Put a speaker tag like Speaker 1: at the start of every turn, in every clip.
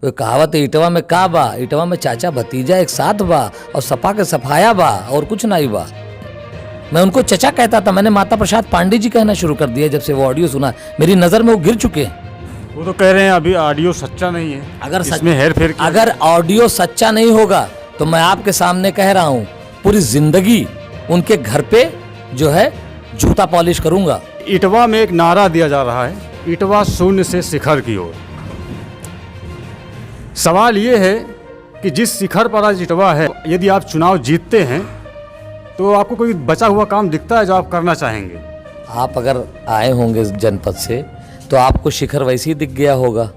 Speaker 1: तो कहावत है, इटवा में का बा, इटवा में चाचा भतीजा एक साथ बा और सपा के सफाया बा और कुछ नहीं बा। मैं उनको चचा कहता था, मैंने माता प्रसाद पांडे जी कहना शुरू कर दिया जब से वो ऑडियो सुना। मेरी नज़र में वो गिर चुके हैं।
Speaker 2: वो तो कह रहे हैं अभी ऑडियो सच्चा नहीं है,
Speaker 1: अगर
Speaker 2: इसमें हेर फेर किया।
Speaker 1: अगर ऑडियो सच्चा नहीं होगा तो मैं आपके सामने कह रहा हूँ पूरी जिंदगी उनके घर पे जो है जूता पॉलिश करूंगा।
Speaker 2: इटवा में एक नारा दिया जा रहा है, इटवा शून्य से शिखर की ओर। सवाल ये है कि जिस शिखर पर आज इटवा है, यदि आप चुनाव जीतते हैं तो आपको कोई बचा हुआ काम दिखता है जो आप करना चाहेंगे?
Speaker 1: आप अगर आए होंगे जनपद से तो आपको शिखर वैसे ही दिख गया होगा।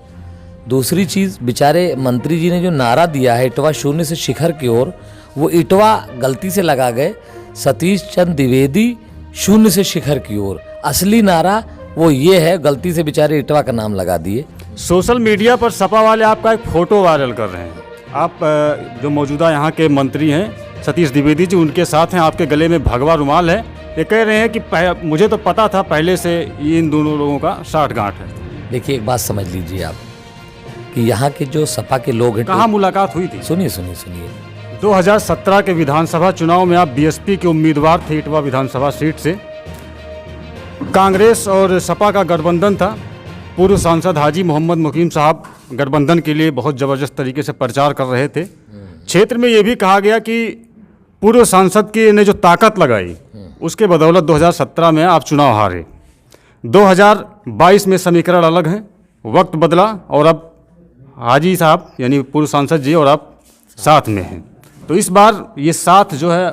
Speaker 1: दूसरी चीज़, बेचारे मंत्री जी ने जो नारा दिया है इटवा शून्य से शिखर की ओर, वो इटवा गलती से लगा गए सतीश चंद्र द्विवेदी शून्य से शिखर की ओर। असली नारा वो ये है, गलती से बेचारे इटवा का नाम लगा दिए।
Speaker 2: सोशल मीडिया पर सपा वाले आपका एक फ़ोटो वायरल कर रहे हैं। आप जो मौजूदा यहाँ के मंत्री हैं सतीश द्विवेदी जी, उनके साथ हैं, आपके गले में भगवा रुमाल है। ये कह रहे हैं कि मुझे तो पता था पहले से ये इन दोनों लोगों का साठगांठ है।
Speaker 1: देखिए, एक बात समझ लीजिए आप कि यहाँ के जो सपा के लोग हैं,
Speaker 2: कहाँ मुलाकात हुई थी?
Speaker 1: सुनिए सुनिए सुनिए।
Speaker 2: 2017 के विधानसभा चुनाव में आप बीएसपी के उम्मीदवार थे इटवा विधानसभा सीट से। कांग्रेस और सपा का गठबंधन था। पूर्व सांसद हाजी मोहम्मद मुकीम साहब गठबंधन के लिए बहुत ज़बरदस्त तरीके से प्रचार कर रहे थे। क्षेत्र में ये भी कहा गया कि पूर्व सांसद की ने जो ताकत लगाई उसके बदौलत 2017 में आप चुनाव हारे। 2022 में समीकरण अलग हैं, वक्त बदला और अब हाजी साहब यानी पूर्व सांसद जी और आप साथ में हैं। तो इस बार ये साथ जो है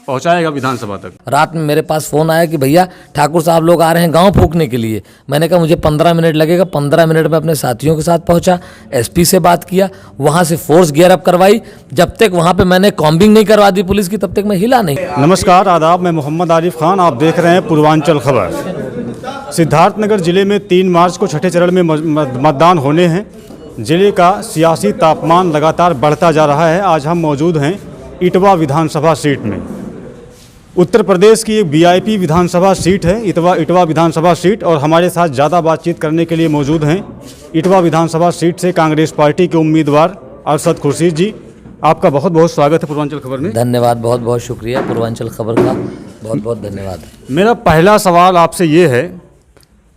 Speaker 2: पहुंचाएगा विधानसभा तक।
Speaker 1: रात में मेरे पास फ़ोन आया कि भैया ठाकुर साहब लोग आ रहे हैं गांव फूंकने के लिए। मैंने कहा मुझे 15 मिनट लगेगा। 15 मिनट में अपने साथियों के साथ पहुंचा, एसपी से बात किया, वहां से फोर्स गियर अप करवाई। जब तक वहां पे मैंने कॉम्बिंग नहीं करवा दी पुलिस की, तब तक मैं हिला नहीं।
Speaker 2: नमस्कार, आदाब, मैं मोहम्मद आरिफ खान, आप देख रहे हैं पूर्वांचल खबर। सिद्धार्थनगर जिले में 3 मार्च को छठे चरण में मतदान होने हैं। जिले का सियासी तापमान लगातार बढ़ता जा रहा है। आज हम मौजूद हैं इटवा विधानसभा सीट में। उत्तर प्रदेश की एक वीआईपी विधानसभा सीट है इटवा विधानसभा सीट, और हमारे साथ ज़्यादा बातचीत करने के लिए मौजूद हैं इटवा विधानसभा सीट से कांग्रेस पार्टी के उम्मीदवार अरशद खुर्शीद जी। आपका बहुत बहुत स्वागत है पूर्वांचल खबर में।
Speaker 1: धन्यवाद, बहुत बहुत शुक्रिया, पूर्वांचल खबर का बहुत बहुत धन्यवाद।
Speaker 2: मेरा पहला सवाल आपसे ये है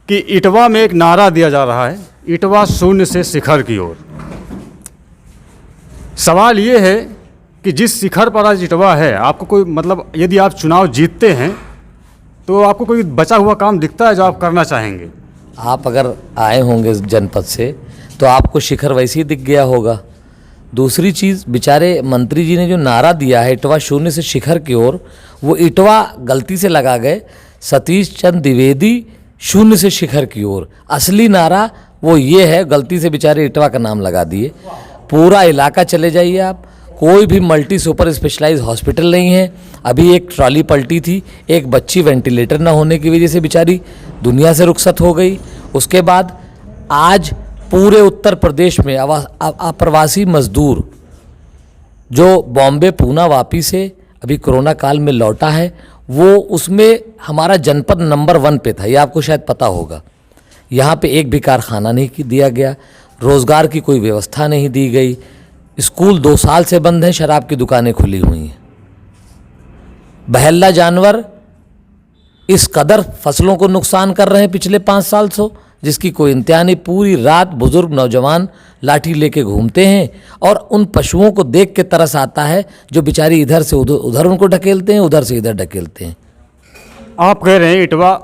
Speaker 2: कि इटवा में एक नारा दिया जा रहा है, इटवा शून्य से शिखर की ओर। सवाल ये है कि जिस शिखर पर आज इटवा है, आपको कोई मतलब यदि आप चुनाव जीतते हैं तो आपको कोई बचा हुआ काम दिखता है जो आप करना चाहेंगे?
Speaker 1: आप अगर आए होंगे जनपद से तो आपको शिखर वैसे ही दिख गया होगा। दूसरी चीज़, बेचारे मंत्री जी ने जो नारा दिया है इटवा शून्य से शिखर की ओर, वो इटवा गलती से लगा गए सतीश चंद्र द्विवेदी शून्य से शिखर की ओर। असली नारा वो ये है, गलती से बेचारे इटवा का नाम लगा दिए। पूरा इलाका चले जाइए आप, कोई भी मल्टी सुपर स्पेशलाइज हॉस्पिटल नहीं है। अभी एक ट्रॉली पलटी थी, एक बच्ची वेंटिलेटर ना होने की वजह से बेचारी दुनिया से रुखसत हो गई। उसके बाद आज पूरे उत्तर प्रदेश में अप्रवासी मजदूर जो बॉम्बे पूना वापी से अभी कोरोना काल में लौटा है, वो उसमें हमारा जनपद नंबर 1 पे था। ये आपको शायद पता होगा। यहाँ पे एक भी कारखाना नहीं दिया गया, रोज़गार की कोई व्यवस्था नहीं दी गई, स्कूल 2 साल से बंद हैं, शराब की दुकानें खुली हुई हैं। बहल्ला जानवर इस कदर फसलों को नुकसान कर रहे हैं पिछले 5 साल से, जिसकी कोई इंतहा नहीं। पूरी रात बुजुर्ग नौजवान लाठी लेके घूमते हैं और उन पशुओं को देख के तरस आता है जो बेचारी इधर से उधर उनको ढकेलते हैं, उधर से इधर ढकेलते हैं।
Speaker 2: आप कह रहे हैं इटवा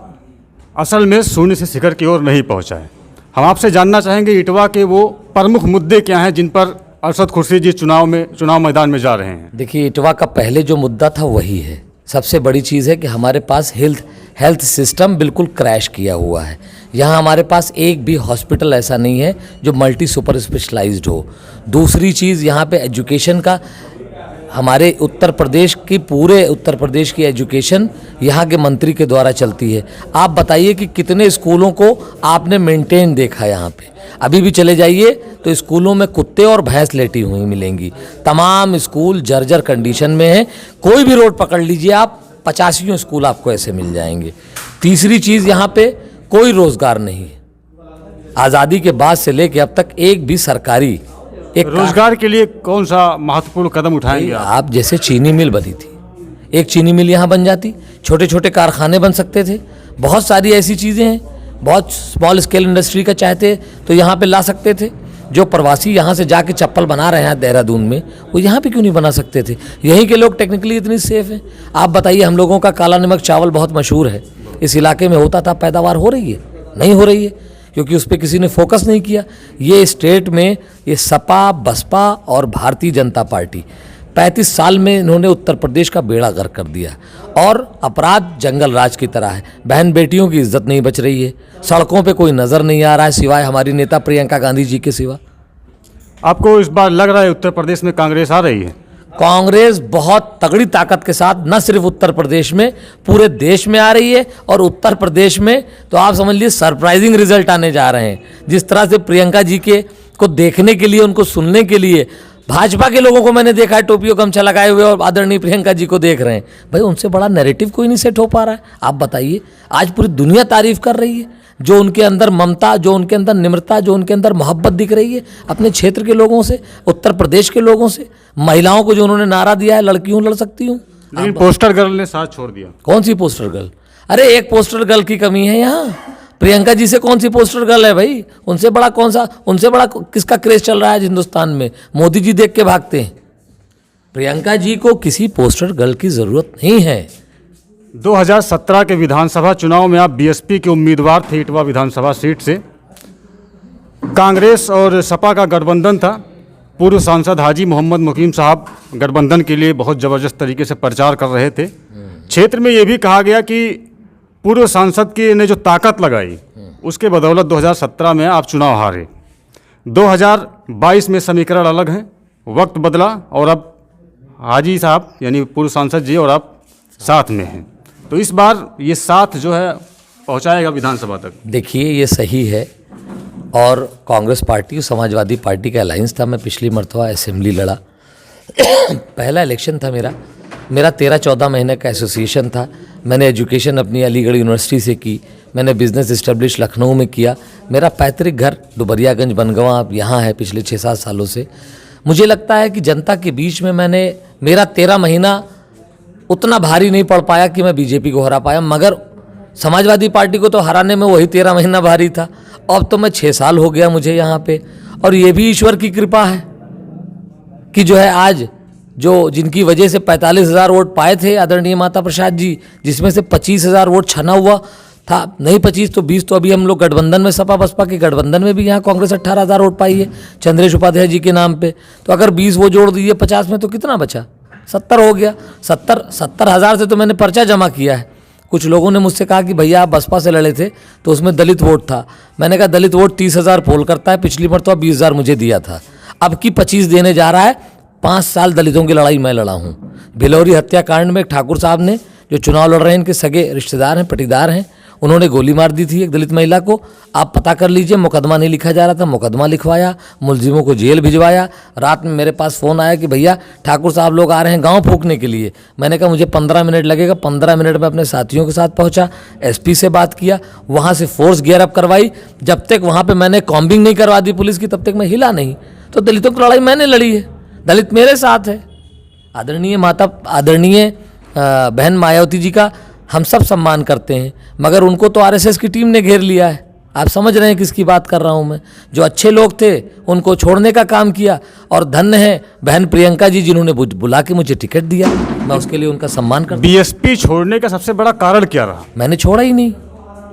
Speaker 2: असल में शून्य से शिखर की ओर नहीं पहुंचा है। हम आपसे जानना चाहेंगे इटवा के वो प्रमुख मुद्दे क्या हैं जिन पर अरशद खुर्शीद जी चुनाव मैदान में जा रहे हैं?
Speaker 1: देखिए, इटवा का पहले जो मुद्दा था वही है। सबसे बड़ी चीज़ है कि हमारे पास हेल्थ सिस्टम बिल्कुल क्रैश किया हुआ है। यहाँ हमारे पास एक भी हॉस्पिटल ऐसा नहीं है जो मल्टी सुपर स्पेशलाइज्ड हो। दूसरी चीज़, यहाँ पे एजुकेशन का, हमारे उत्तर प्रदेश की, पूरे उत्तर प्रदेश की एजुकेशन यहाँ के मंत्री के द्वारा चलती है। आप बताइए कि कितने स्कूलों को आपने मेंटेन देखा यहाँ पे? अभी भी चले जाइए तो स्कूलों में कुत्ते और भैंस लेटी हुई मिलेंगी। तमाम स्कूल जर्जर कंडीशन में हैं। कोई भी रोड पकड़ लीजिए आप, 85 स्कूल आपको ऐसे मिल जाएंगे। तीसरी चीज़, यहाँ पे कोई रोज़गार नहीं है। आज़ादी के बाद से लेकर अब तक एक भी सरकारी एक
Speaker 2: रोजगार के लिए कौन सा महत्वपूर्ण कदम उठाएंगे आप?
Speaker 1: आप जैसे चीनी मिल बनी थी, एक चीनी मिल यहाँ बन जाती, छोटे छोटे कारखाने बन सकते थे, बहुत सारी ऐसी चीज़ें हैं, बहुत स्मॉल स्केल इंडस्ट्री का चाहते तो यहाँ पे ला सकते थे। जो प्रवासी यहाँ से जाके चप्पल बना रहे हैं देहरादून में, वो यहाँ पे क्यों नहीं बना सकते थे? यहीं के लोग टेक्निकली इतनी सेफ हैं। आप बताइए, हम लोगों का काला नमक चावल बहुत मशहूर है, इस इलाके में होता था, पैदावार हो रही है? नहीं हो रही है, क्योंकि उस पर किसी ने फोकस नहीं किया। ये स्टेट में ये सपा, बसपा और भारतीय जनता पार्टी 35 साल में इन्होंने उत्तर प्रदेश का बेड़ा गर्क कर दिया, और अपराध जंगल राज की तरह है। बहन बेटियों की इज्जत नहीं बच रही है, सड़कों पे कोई नज़र नहीं आ रहा है सिवाय हमारी नेता प्रियंका गांधी जी के सिवा।
Speaker 2: आपको इस बार लग रहा है उत्तर प्रदेश में कांग्रेस आ रही है?
Speaker 1: कांग्रेस बहुत तगड़ी ताकत के साथ न सिर्फ उत्तर प्रदेश में, पूरे देश में आ रही है। और उत्तर प्रदेश में तो आप समझ लीजिए सरप्राइजिंग रिजल्ट आने जा रहे हैं। जिस तरह से प्रियंका जी के को देखने के लिए, उनको सुनने के लिए भाजपा के लोगों को मैंने देखा है टोपियों गमछा लगाए हुए और आदरणीय प्रियंका जी को देख रहे हैं। भाई, उनसे बड़ा नैरेटिव कोई नहीं सेट हो पा रहा है। आप बताइए, आज पूरी दुनिया तारीफ कर रही है, जो उनके अंदर ममता, जो उनके अंदर निम्रता, जो उनके अंदर मोहब्बत दिख रही है अपने क्षेत्र के लोगों से, उत्तर प्रदेश के लोगों से। महिलाओं को जो उन्होंने नारा दिया है, लड़कियों लड़ सकती हूँ।
Speaker 2: लेकिन पोस्टर गर्ल ने साथ छोड़ दिया।
Speaker 1: कौन सी पोस्टर गर्ल? अरे एक पोस्टर गर्ल की कमी है यहाँ। प्रियंका जी से कौन सी पोस्टर गर्ल है भाई? उनसे बड़ा कौन सा, उनसे बड़ा किसका क्रेज चल रहा है हिंदुस्तान में? मोदी जी देख के भागते हैं। प्रियंका जी को किसी पोस्टर गर्ल की जरूरत नहीं है।
Speaker 2: 2017 के विधानसभा चुनाव में आप बीएसपी के उम्मीदवार थे इटवा विधानसभा सीट से। कांग्रेस और सपा का गठबंधन था। पूर्व सांसद हाजी मोहम्मद मुकीम साहब गठबंधन के लिए बहुत ज़बरदस्त तरीके से प्रचार कर रहे थे। क्षेत्र में ये भी कहा गया कि पूर्व सांसद की ने जो ताकत लगाई, उसके बदौलत 2017 में आप चुनाव हारे। 2022 में समीकरण अलग हैं, वक्त बदला और अब हाजी साहब यानी पूर्व सांसद जी और आप साथ में हैं। तो इस बार ये साथ जो है पहुंचाएगा विधानसभा तक।
Speaker 1: देखिए, ये सही है। और कांग्रेस पार्टी और समाजवादी पार्टी का अलायंस था। मैं पिछली मरतबा असेंबली लड़ा। पहला इलेक्शन था मेरा 13-14 महीने का एसोसिएशन था। मैंने एजुकेशन अपनी अलीगढ़ यूनिवर्सिटी से की। मैंने बिज़नेस इस्टेब्लिश लखनऊ में किया। मेरा पैतृक घर डुबरियागंज बनगवा यहाँ है पिछले 6-7 सालों से। मुझे लगता है कि जनता के बीच में मेरा 13 महीना उतना भारी नहीं पड़ पाया कि मैं बीजेपी को हरा पाया, मगर समाजवादी पार्टी को तो हराने में वही 13 महीना भारी था। अब तो मैं 6 साल हो गया मुझे यहाँ पे, और ये भी ईश्वर की कृपा है कि जो है आज जिनकी वजह से 45,000 वोट पाए थे आदरणीय माता प्रसाद जी, जिसमें से 25,000 वोट छना हुआ था, नहीं 25 तो 20 तो अभी हम लोग गठबंधन में, सपा बसपा के गठबंधन में भी यहाँ कांग्रेस 18,000 वोट पाई है चंद्रेश उपाध्याय जी के नाम पे। तो अगर 20 वो जोड़ दीजिए 50 में तो कितना बचा? 70 हो गया। 70,000 से तो मैंने पर्चा जमा किया है। कुछ लोगों ने मुझसे कहा कि भैया आप बसपा से लड़े थे तो उसमें दलित वोट था। मैंने कहा दलित वोट 30,000 पोल करता है, पिछली बार तो 20,000 मुझे दिया था, अब की 25 देने जा रहा है। 5 साल दलितों की लड़ाई मैं लड़ा हूँ। भिलौरी हत्याकांड में ठाकुर साहब ने, जो चुनाव लड़ रहे हैं, इनके सगे रिश्तेदार हैं, पटीदार हैं, उन्होंने गोली मार दी थी एक दलित महिला को। आप पता कर लीजिए, मुकदमा नहीं लिखा जा रहा था, मुकदमा लिखवाया, मुलजिमों को जेल भिजवाया। रात में मेरे पास फ़ोन आया कि भैया ठाकुर साहब लोग आ रहे हैं गांव फूंकने के लिए। मैंने कहा मुझे 15 मिनट लगेगा। 15 मिनट में अपने साथियों के साथ पहुंचा, एसपी से बात किया, वहाँ से फोर्स गियर अप करवाई। जब तक वहाँ पर मैंने कॉम्बिंग नहीं करवा दी पुलिस की, तब तक मैं हिला नहीं। तो दलितों की लड़ाई मैंने लड़ी है, दलित मेरे साथ है। आदरणीय बहन मायावती जी का हम सब सम्मान करते हैं, मगर उनको तो आरएसएस की टीम ने घेर लिया है। आप समझ रहे हैं किसकी बात कर रहा हूं मैं। जो अच्छे लोग थे उनको छोड़ने का काम किया, और धन्य है बहन प्रियंका जी जिन्होंने बुला के मुझे टिकट दिया। मैं उसके लिए उनका सम्मान करता हूं।
Speaker 2: बीएसपी छोड़ने का सबसे बड़ा कारण क्या रहा?
Speaker 1: मैंने छोड़ा ही नहीं,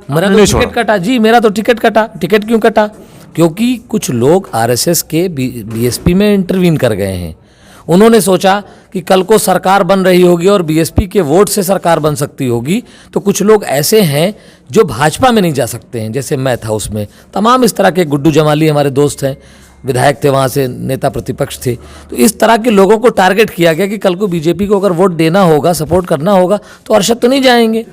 Speaker 1: मेरा तो टिकट कटा जी, मेरा तो टिकट कटा। टिकट क्यों कटा? क्योंकि कुछ लोग आरएसएस के बीएसपी में इंटरवीन कर गए हैं। उन्होंने सोचा कि कल को सरकार बन रही होगी और बीएसपी के वोट से सरकार बन सकती होगी, तो कुछ लोग ऐसे हैं जो भाजपा में नहीं जा सकते हैं, जैसे मैं था उसमें। तमाम इस तरह के, गुड्डू जमाली हमारे दोस्त हैं, विधायक थे, वहाँ से नेता प्रतिपक्ष थे। तो इस तरह के लोगों को टारगेट किया गया कि कल को बीजेपी को अगर वोट देना होगा, सपोर्ट करना होगा, तो अरशद तो नहीं जाएंगे,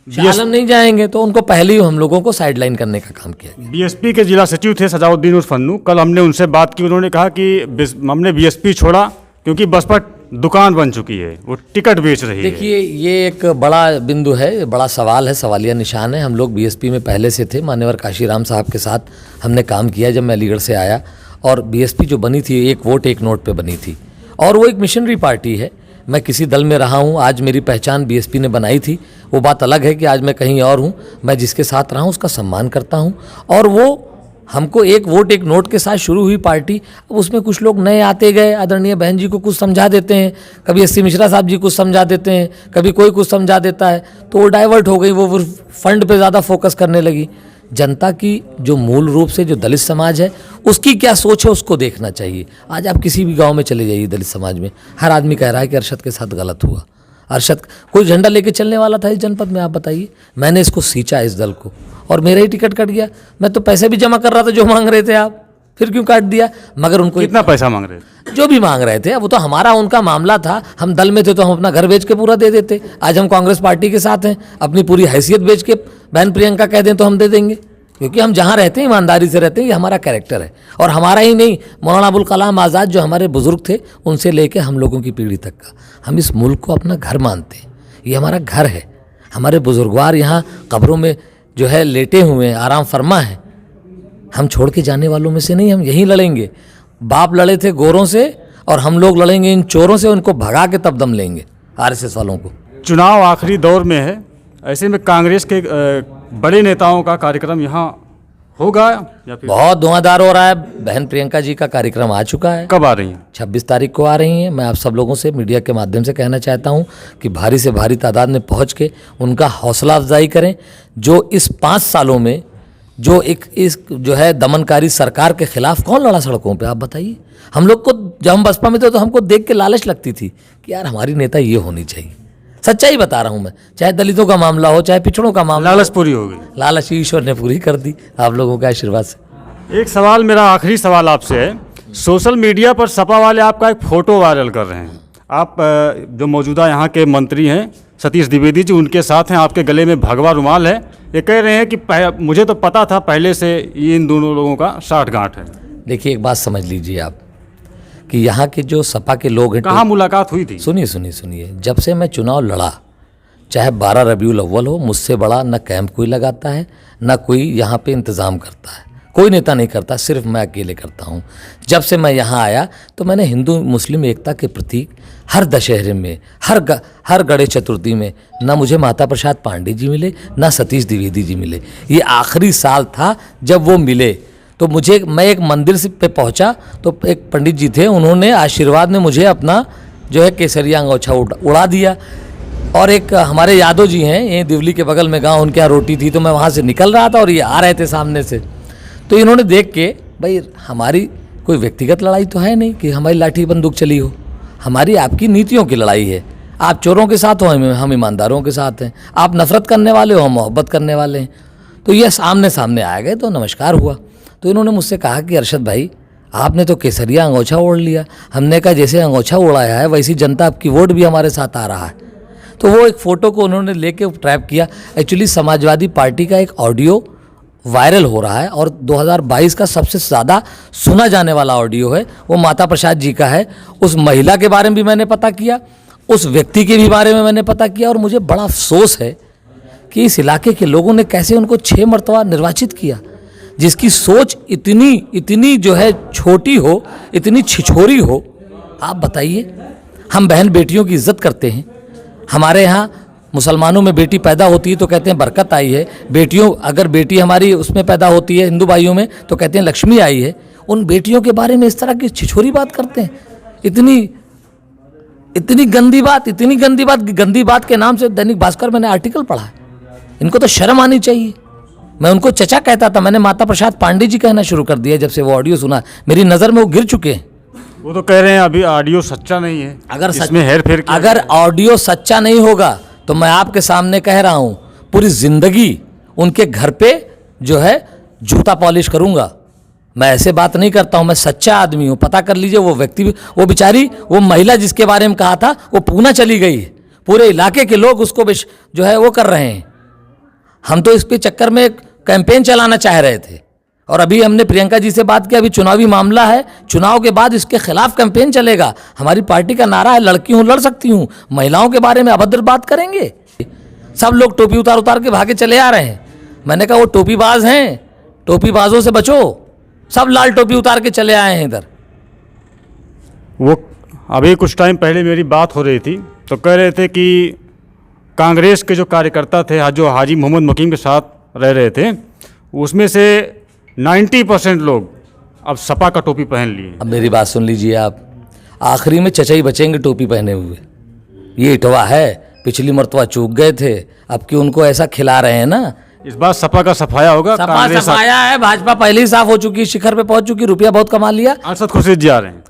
Speaker 1: शाह आलम नहीं जाएंगे। तो उनको पहले ही हम लोगों को साइडलाइन करने का काम किया।
Speaker 2: बीएसपी के जिला सचिव थे सजाउद्दीन उर्फ फन्नू, कल हमने उनसे बात की। उन्होंने कहा कि हमने बीएसपी छोड़ा क्योंकि बसपा दुकान बन चुकी है, वो टिकट बेच रही है।
Speaker 1: देखिए, ये एक बड़ा बिंदु है, बड़ा सवाल है, सवालिया निशान है। हम लोग बीएसपी में पहले से थे, मान्यवर काशीराम साहब के साथ हमने काम किया जब मैं अलीगढ़ से आया, और बीएसपी जो बनी थी एक वोट एक नोट पे बनी थी, और वो एक मिशनरी पार्टी है। मैं किसी दल में रहा हूँ, आज मेरी पहचान बीएसपी ने बनाई थी, वो बात अलग है कि आज मैं कहीं और हूँ। मैं जिसके साथ रहा हूँ उसका सम्मान करता हूँ, और वो हमको एक वोट एक नोट के साथ शुरू हुई पार्टी, अब उसमें कुछ लोग नए आते गए। आदरणीय बहन जी को कुछ समझा देते हैं, कभी एस सी मिश्रा साहब जी कुछ समझा देते हैं, कभी कोई कुछ समझा देता है, तो वो डाइवर्ट हो गई, वो फंड पे ज़्यादा फोकस करने लगी। जनता की जो मूल रूप से जो दलित समाज है उसकी क्या सोच है उसको देखना चाहिए। आज आप किसी भी गांव में चले जाइए दलित समाज में, हर आदमी कह रहा है कि अरशद के साथ गलत हुआ। अरशद कोई झंडा लेके चलने वाला था इस जनपद में, आप बताइए। मैंने इसको सींचा इस दल को, और मेरा ही टिकट कट गया। मैं तो पैसे भी जमा कर रहा था जो मांग रहे थे आप, फिर क्यों काट दिया? मगर उनको
Speaker 2: कितना पैसा मांग रहे थे?
Speaker 1: जो भी मांग रहे थे, वो तो हमारा उनका मामला था। हम दल में थे तो हम अपना घर बेच के पूरा दे देते। आज हम कांग्रेस पार्टी के साथ हैं, अपनी पूरी हैसियत बेच के बहन प्रियंका कह दें तो हम दे देंगे, क्योंकि हम जहाँ रहते हैं ईमानदारी से रहते हैं, ये हमारा कैरेक्टर है। और हमारा ही नहीं, मौलाना अबुल कलाम आज़ाद जो हमारे बुजुर्ग थे उनसे लेके हम लोगों की पीढ़ी तक का, हम इस मुल्क को अपना घर मानते हैं। ये हमारा घर है। हमारे बुजुर्गवार यहाँ कब्रों में जो है लेटे हुए हैं, आराम फरमा है। हम छोड़ के जाने वालों में से नहीं, हम यहीं लड़ेंगे। बाप लड़े थे गोरों से, और हम लोग लड़ेंगे इन चोरों से, उनको भगा के तब दम लेंगे आरएसएस वालों को।
Speaker 2: चुनाव आखिरी दौर में है, ऐसे में कांग्रेस के बड़े नेताओं का कार्यक्रम यहाँ होगा या फिर?
Speaker 1: बहुत धुआंधार हो रहा है। बहन प्रियंका जी का कार्यक्रम आ चुका है।
Speaker 2: कब आ रही हैं?
Speaker 1: 26 तारीख को आ रही हैं। मैं आप सब लोगों से मीडिया के माध्यम से कहना चाहता हूं कि भारी से भारी तादाद में पहुंच के उनका हौसला अफजाई करें। जो इस 5 सालों में जो इस जो है दमनकारी सरकार के खिलाफ कौन लड़ा सड़कों पे, आप बताइए। हम लोग को जब हम बसपा में थे तो हमको देख के लालच लगती थी कि यार हमारी नेता ये होनी चाहिए। सच्चाई बता रहा हूं मैं, चाहे दलितों का मामला हो, चाहे पिछड़ों का मामला।
Speaker 2: लालच पूरी हो गई?
Speaker 1: लालच ईश्वर ने पूरी कर दी आप लोगों के आशीर्वाद से।
Speaker 2: एक सवाल, मेरा आखिरी सवाल आपसे है। सोशल मीडिया पर सपा वाले आपका एक फ़ोटो वायरल कर रहे हैं। आप जो मौजूदा यहाँ के मंत्री हैं सतीश द्विवेदी जी, उनके साथ हैं, आपके गले में भगवा रुमाल है। ये कह रहे हैं कि मुझे तो पता था पहले से ये इन दोनों लोगों का साठगांठ है।
Speaker 1: देखिए एक बात समझ लीजिए आप कि यहाँ के जो सपा के लोग हैं,
Speaker 2: कहाँ मुलाकात हुई थी?
Speaker 1: सुनिए, जब से मैं चुनाव लड़ा, चाहे 12 रबीउल अव्वल हो, मुझसे बड़ा न कैंप कोई लगाता है, न कोई यहाँ पे इंतज़ाम करता है। कोई नेता नहीं करता, सिर्फ मैं अकेले करता हूँ। जब से मैं यहाँ आया तो मैंने हिंदू मुस्लिम एकता के प्रतीक हर दशहरे में, हर गणेश चतुर्थी में न मुझे माता प्रसाद पांडे जी मिले, न सतीश द्विवेदी जी मिले। ये आखिरी साल था जब वो मिले, तो मैं एक मंदिर से पे पहुंचा तो एक पंडित जी थे, उन्होंने आशीर्वाद में मुझे अपना जो है केसरिया अंगोछा उड़ा दिया। और एक हमारे यादव जी हैं, ये दिवली के बगल में गांव, उनके यहाँ रोटी थी, तो मैं वहाँ से निकल रहा था और ये आ रहे थे सामने से, तो इन्होंने देख के, भाई हमारी कोई व्यक्तिगत लड़ाई तो है नहीं कि हमारी लाठी बंदूक चली हो, हमारी आपकी नीतियों की लड़ाई है। आप चोरों के साथ हो, हम ईमानदारों के साथ हैं। आप नफरत करने वाले हो, हम मोहब्बत करने वाले हैं। तो ये सामने सामने आ गए तो नमस्कार हुआ। तो इन्होंने मुझसे कहा कि अरशद भाई आपने तो केसरिया अंगोछा ओढ़ लिया। हमने कहा जैसे अंगोछा उड़ाया है वैसी जनता आपकी वोट भी हमारे साथ आ रहा है। तो वो एक फ़ोटो को उन्होंने लेके ट्रैप किया। एक्चुअली समाजवादी पार्टी का एक ऑडियो वायरल हो रहा है और 2022 का सबसे ज़्यादा सुना जाने वाला ऑडियो है, वो माता प्रसाद जी का है। उस महिला के बारे में भी मैंने पता किया, उस व्यक्ति के भी बारे में मैंने पता किया, और मुझे बड़ा अफसोस है कि इस इलाके के लोगों ने कैसे उनको 6 मरतबा निर्वाचित किया, जिसकी सोच इतनी जो है छोटी हो, इतनी छिछोरी हो। आप बताइए, हम बहन बेटियों की इज्जत करते हैं। हमारे यहाँ मुसलमानों में बेटी पैदा होती है तो कहते हैं बरकत आई है। बेटियों, अगर बेटी हमारी उसमें पैदा होती है हिंदू भाइयों में तो कहते हैं लक्ष्मी आई है। उन बेटियों के बारे में इस तरह की छिछोरी बात करते हैं। इतनी गंदी बात के नाम से दैनिक भास्कर मैंने आर्टिकल पढ़ा है। इनको तो शर्म आनी चाहिए। मैं उनको चचा कहता था, मैंने माता प्रसाद पांडे जी कहना शुरू कर दिया जब से वो ऑडियो सुना। मेरी नज़र में वो गिर चुके हैं।
Speaker 2: वो तो कह रहे हैं अभी ऑडियो सच्चा नहीं है,
Speaker 1: अगर ऑडियो सच्चा नहीं होगा तो मैं आपके सामने कह रहा हूं, पूरी जिंदगी उनके घर पे जो है जूता पॉलिश करूंगा। मैं ऐसे बात नहीं करता हूं, मैं सच्चा आदमी हूं। पता कर लीजिए, वो व्यक्ति, वो बेचारी, वो महिला जिसके बारे में कहा था वो पूना चली गई है। पूरे इलाके के लोग उसको जो है वो कर रहे हैं। हम तो इसके चक्कर में कैंपेन चलाना चाह रहे थे और अभी हमने प्रियंका जी से बात की। अभी चुनावी मामला है, चुनाव के बाद इसके खिलाफ कैंपेन चलेगा। हमारी पार्टी का नारा है, लड़की हूं लड़ सकती हूं। महिलाओं के बारे में अभद्र बात करेंगे। सब लोग टोपी उतार के भागे चले आ रहे हैं। मैंने कहा वो टोपीबाज हैं, टोपीबाजों से बचो। सब लाल टोपी उतार के चले आए हैं इधर।
Speaker 2: वो अभी कुछ टाइम पहले मेरी बात हो रही थी तो कह रहे थे कि कांग्रेस के जो कार्यकर्ता थे जो हाजी मोहम्मद मकीम के साथ रह रहे थे उसमें से 90% लोग अब सपा का टोपी पहन लिए।
Speaker 1: अब मेरी बात सुन लीजिए आप, आखिरी में चचा ही बचेंगे टोपी पहने हुए। ये इटवा है, पिछली मरतबा चूक गए थे, अब कि उनको ऐसा खिला रहे हैं ना।
Speaker 2: इस बार सपा का सफाया होगा।
Speaker 1: सपा
Speaker 2: कांग्रेस
Speaker 1: सफाया है, भाजपा पहले ही साफ हो चुकी है, शिखर पे पहुंच चुकी, रुपया बहुत कमा लिया।
Speaker 2: अरशद खुर्शीद जी आ रहे हैं।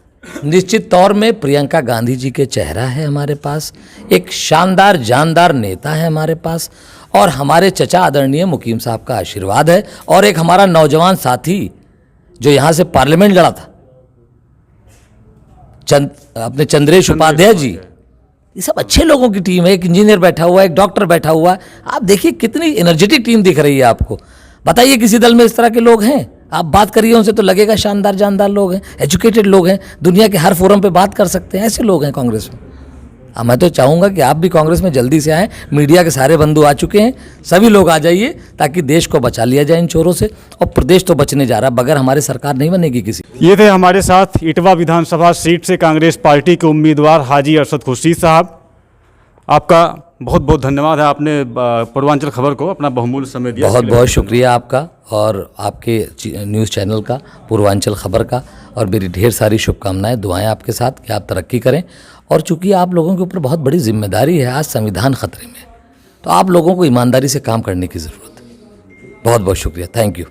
Speaker 1: निश्चित तौर में प्रियंका गांधी जी के चेहरा है हमारे पास, एक शानदार जानदार नेता है हमारे पास, और हमारे चचा आदरणीय मुकीम साहब का आशीर्वाद है, और एक हमारा नौजवान साथी जो यहाँ से पार्लियामेंट लड़ा था, अपने चंद्रेश उपाध्याय जी। ये सब अच्छे लोगों की टीम है। एक इंजीनियर बैठा हुआ है, एक डॉक्टर बैठा हुआ है। आप देखिए कितनी एनर्जेटिक टीम दिख रही है आपको। बताइए किसी दल में इस तरह के लोग हैं? आप बात करिए उनसे तो लगेगा शानदार जानदार लोग हैं, एजुकेटेड लोग हैं, दुनिया के हर फोरम पे बात कर सकते हैं, ऐसे लोग हैं कांग्रेस में। अब मैं तो चाहूँगा कि आप भी कांग्रेस में जल्दी से आएँ। मीडिया के सारे बंधु आ चुके हैं, सभी लोग आ जाइए ताकि देश को बचा लिया जाए इन चोरों से। और प्रदेश तो बचने जा रहा है, बगैर हमारे सरकार नहीं बनेगी किसी।
Speaker 2: ये थे हमारे साथ इटवा विधानसभा सीट से कांग्रेस पार्टी के उम्मीदवार हाजी अरशद खुर्शीद साहब। आपका बहुत बहुत धन्यवाद है, आपने पूर्वांचल खबर को अपना बहुमूल्य समय दिया।
Speaker 1: बहुत बहुत शुक्रिया आपका और आपके न्यूज़ चैनल का, पूर्वांचल खबर का, और मेरी ढेर सारी शुभकामनाएं, दुआएं आपके साथ कि आप तरक्की करें। और चूंकि आप लोगों के ऊपर बहुत बड़ी जिम्मेदारी है, आज संविधान खतरे में, तो आप लोगों को ईमानदारी से काम करने की ज़रूरत है। बहुत बहुत शुक्रिया, थैंक यू।